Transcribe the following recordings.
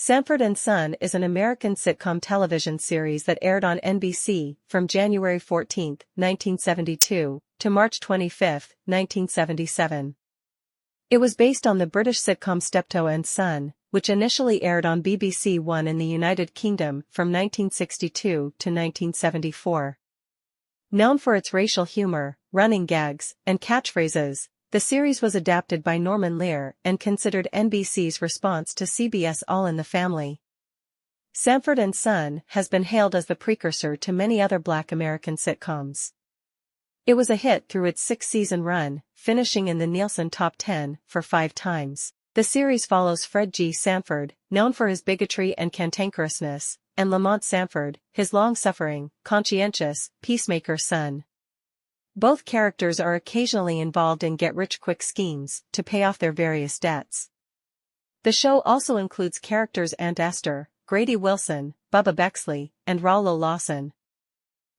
Sanford and Son is an American sitcom television series that aired on NBC from January 14, 1972, to March 25, 1977. It was based on the British sitcom Steptoe and Son, which initially aired on BBC One in the United Kingdom from 1962 to 1974. Known for its racial humor, running gags, and catchphrases, the series was adapted by Norman Lear and considered NBC's response to CBS' All in the Family. Sanford and Son has been hailed as the precursor to many other Black American sitcoms. It was a hit through its 6-season run, finishing in the Nielsen Top 10 for 5 times. The series follows Fred G. Sanford, known for his bigotry and cantankerousness, and Lamont Sanford, his long-suffering, conscientious, peacemaker son. Both characters are occasionally involved in get-rich-quick schemes to pay off their various debts. The show also includes characters Aunt Esther, Grady Wilson, Bubba Bexley, and Rollo Lawson.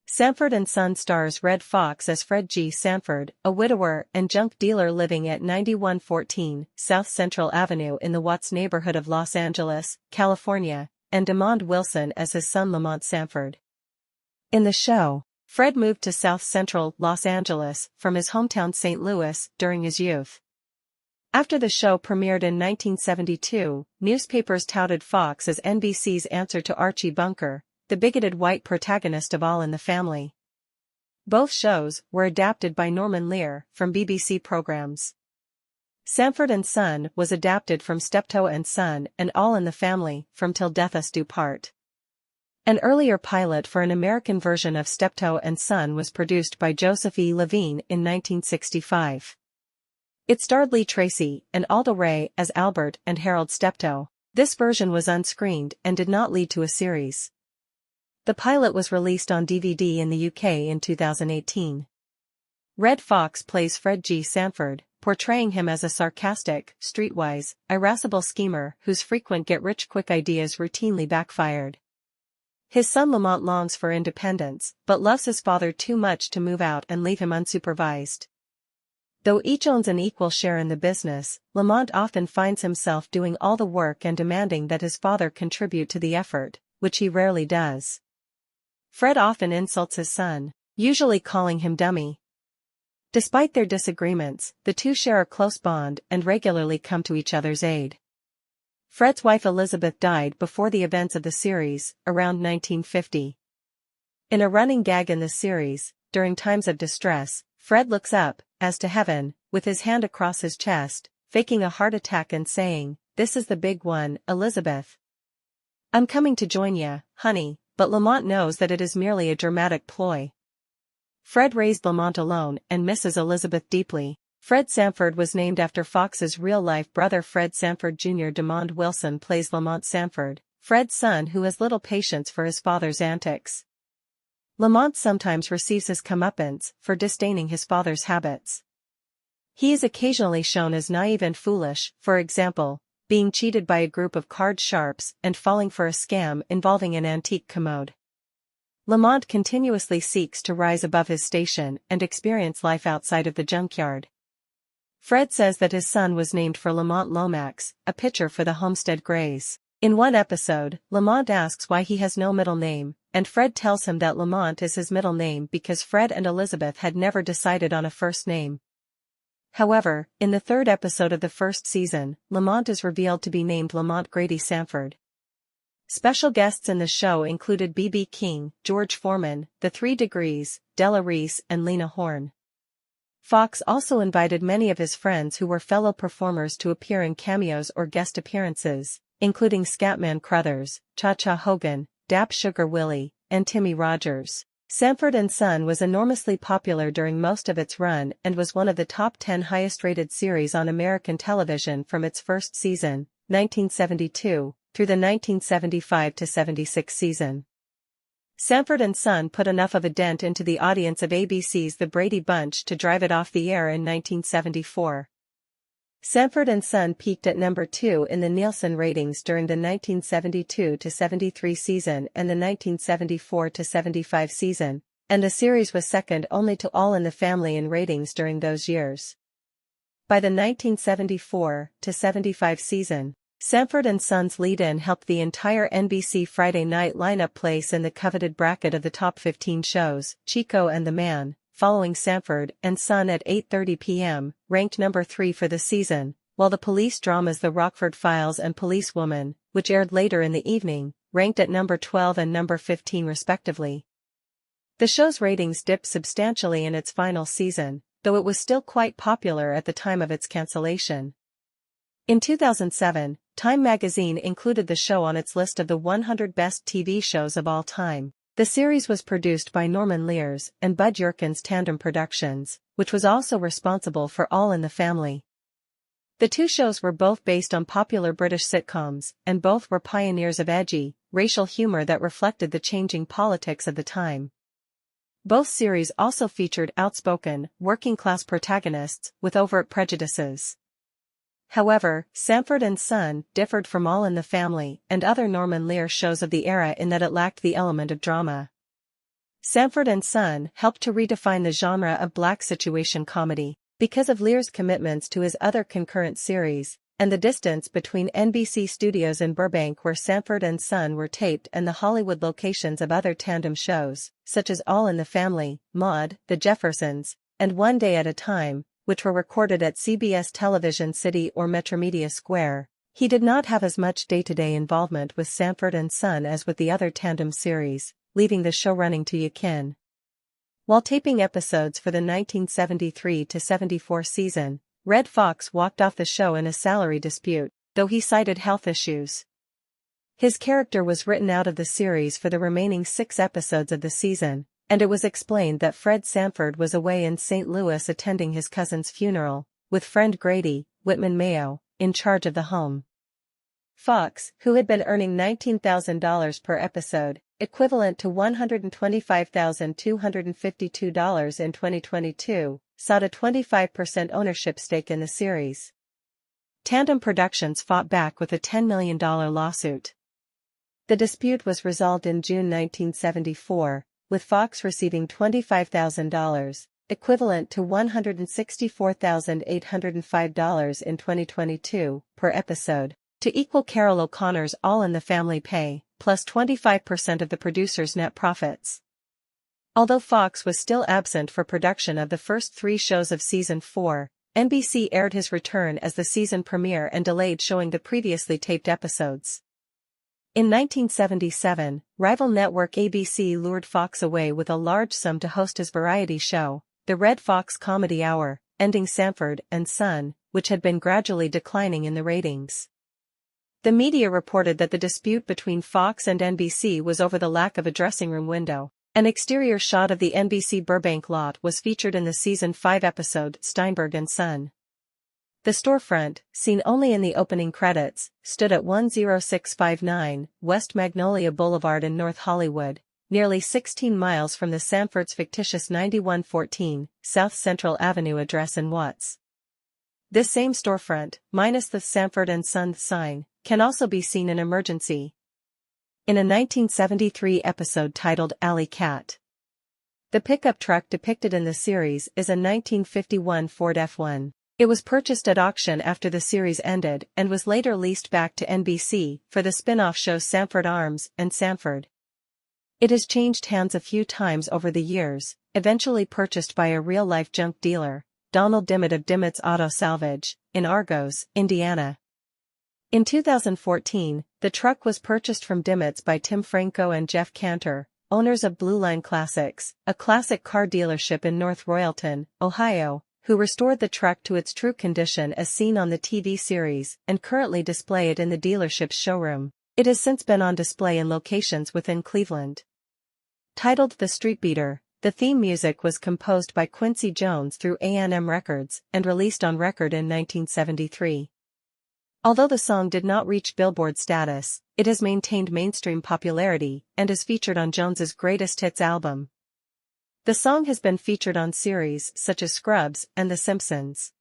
Sanford and Son stars Red Foxx as Fred G. Sanford, a widower and junk dealer living at 9114 South Central Avenue in the Watts neighborhood of Los Angeles, California, and Demond Wilson as his son Lamont Sanford. In the show, Fred moved to South Central Los Angeles from his hometown St. Louis during his youth. After the show premiered in 1972, newspapers touted Foxx as NBC's answer to Archie Bunker, the bigoted white protagonist of All in the Family. Both shows were adapted by Norman Lear from BBC programs. Sanford and Son was adapted from Steptoe and Son and All in the Family from Till Death Us Do Part. An earlier pilot for an American version of Steptoe and Son was produced by Joseph E. Levine in 1965. It starred Lee Tracy and Aldo Ray as Albert and Harold Steptoe. This version was unscreened and did not lead to a series. The pilot was released on DVD in the UK in 2018. Red Foxx plays Fred G. Sanford, portraying him as a sarcastic, streetwise, irascible schemer whose frequent get-rich-quick ideas routinely backfired. His son Lamont longs for independence, but loves his father too much to move out and leave him unsupervised. Though each owns an equal share in the business, Lamont often finds himself doing all the work and demanding that his father contribute to the effort, which he rarely does. Fred often insults his son, usually calling him dummy. Despite their disagreements, the two share a close bond and regularly come to each other's aid. Fred's wife Elizabeth died before the events of the series, around 1950. In a running gag in the series, during times of distress, Fred looks up, as to heaven, with his hand across his chest, faking a heart attack and saying, "This is the big one, Elizabeth. I'm coming to join ya, honey," but Lamont knows that it is merely a dramatic ploy. Fred raised Lamont alone and misses Elizabeth deeply. Fred Sanford was named after Foxx's real-life brother Fred Sanford Jr. Demond Wilson plays Lamont Sanford, Fred's son who has little patience for his father's antics. Lamont sometimes receives his comeuppance for disdaining his father's habits. He is occasionally shown as naive and foolish, for example, being cheated by a group of card sharps and falling for a scam involving an antique commode. Lamont continuously seeks to rise above his station and experience life outside of the junkyard. Fred says that his son was named for Lamont Lomax, a pitcher for the Homestead Grays. In one episode, Lamont asks why he has no middle name, and Fred tells him that Lamont is his middle name because Fred and Elizabeth had never decided on a first name. However, in the 3rd episode of the 1st season, Lamont is revealed to be named Lamont Grady Sanford. Special guests in the show included B.B. King, George Foreman, The 3 Degrees, Della Reese and Lena Horne. Foxx also invited many of his friends who were fellow performers to appear in cameos or guest appearances, including Scatman Crothers, Cha-Cha Hogan, Dap Sugar Willie, and Timmy Rogers. Sanford and Son was enormously popular during most of its run and was one of the top 10 highest-rated series on American television from its first season, 1972, through the 1975-76 season. Sanford and Son put enough of a dent into the audience of ABC's The Brady Bunch to drive it off the air in 1974. Sanford and Son peaked at number 2 in the Nielsen ratings during the 1972-73 season and the 1974-75 season, and the series was second only to All in the Family in ratings during those years. By the 1974-75 season, Sanford and Son's lead-in helped the entire NBC Friday night lineup place in the coveted bracket of the top 15 shows. Chico and the Man, following Sanford and Son at 8:30 p.m., ranked number 3 for the season, while the police dramas The Rockford Files and Policewoman, which aired later in the evening, ranked at number 12 and number 15 respectively. The show's ratings dipped substantially in its final season, though it was still quite popular at the time of its cancellation. In 2007, Time magazine included the show on its list of the 100 best TV shows of all time. The series was produced by Norman Lears and Bud Yerkin's Tandem Productions, which was also responsible for All in the Family. The two shows were both based on popular British sitcoms, and both were pioneers of edgy, racial humor that reflected the changing politics of the time. Both series also featured outspoken, working-class protagonists with overt prejudices. However, Sanford and Son differed from All in the Family and other Norman Lear shows of the era in that it lacked the element of drama. Sanford and Son helped to redefine the genre of black situation comedy, because of Lear's commitments to his other concurrent series, and the distance between NBC studios in Burbank where Sanford and Son were taped and the Hollywood locations of other tandem shows, such as All in the Family, Maude, The Jeffersons, and One Day at a Time, which were recorded at CBS Television City or Metromedia Square. He did not have as much day-to-day involvement with Sanford and Son as with the other tandem series, leaving the show running to Yakin. While taping episodes for the 1973-74 season, Red Fox walked off the show in a salary dispute, though he cited health issues. His character was written out of the series for the remaining 6 episodes of the season, and it was explained that Fred Sanford was away in St. Louis attending his cousin's funeral, with friend Grady, Whitman Mayo, in charge of the home. Foxx, who had been earning $19,000 per episode, equivalent to $125,252 in 2022, sought a 25% ownership stake in the series. Tandem Productions fought back with a $10 million lawsuit. The dispute was resolved in June 1974, with Foxx receiving $25,000, equivalent to $164,805 in 2022, per episode, to equal Carol O'Connor's All in the Family pay, plus 25% of the producer's net profits. Although Foxx was still absent for production of the first 3 shows of Season 4, NBC aired his return as the season premiere and delayed showing the previously taped episodes. In 1977, rival network ABC lured Foxx away with a large sum to host his variety show, The Red Fox Comedy Hour, ending Sanford and Son, which had been gradually declining in the ratings. The media reported that the dispute between Fox and NBC was over the lack of a dressing room window. An exterior shot of the NBC Burbank lot was featured in the Season 5 episode Steinberg and Son. The storefront, seen only in the opening credits, stood at 10659 West Magnolia Boulevard in North Hollywood, nearly 16 miles from the Sanford's fictitious 9114 South Central Avenue address in Watts. This same storefront, minus the Sanford and Son sign, can also be seen in Emergency, in a 1973 episode titled Alley Cat. The pickup truck depicted in the series is a 1951 Ford F1. It was purchased at auction after the series ended and was later leased back to NBC for the spin-off show Sanford Arms and Sanford. It has changed hands a few times over the years, eventually purchased by a real-life junk dealer, Donald Dimmitt of Dimmitt's Auto Salvage, in Argos, Indiana. In 2014, the truck was purchased from Dimmitt's by Tim Franco and Jeff Cantor, owners of Blue Line Classics, a classic car dealership in North Royalton, Ohio, who restored the truck to its true condition as seen on the TV series and currently display it in the dealership's showroom. It has since been on display in locations within Cleveland. Titled The Street Beater, the theme music was composed by Quincy Jones through A&M Records and released on record in 1973. Although the song did not reach Billboard status, it has maintained mainstream popularity and is featured on Jones's Greatest Hits album. The song has been featured on series such as Scrubs and The Simpsons.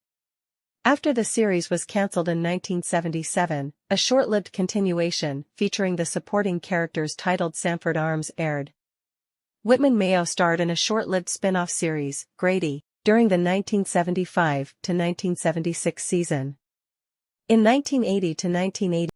After the series was cancelled in 1977, a short-lived continuation featuring the supporting characters titled Sanford Arms aired. Whitman Mayo starred in a short-lived spin-off series, Grady, during the 1975 to 1976 season. In 1980 to 1980,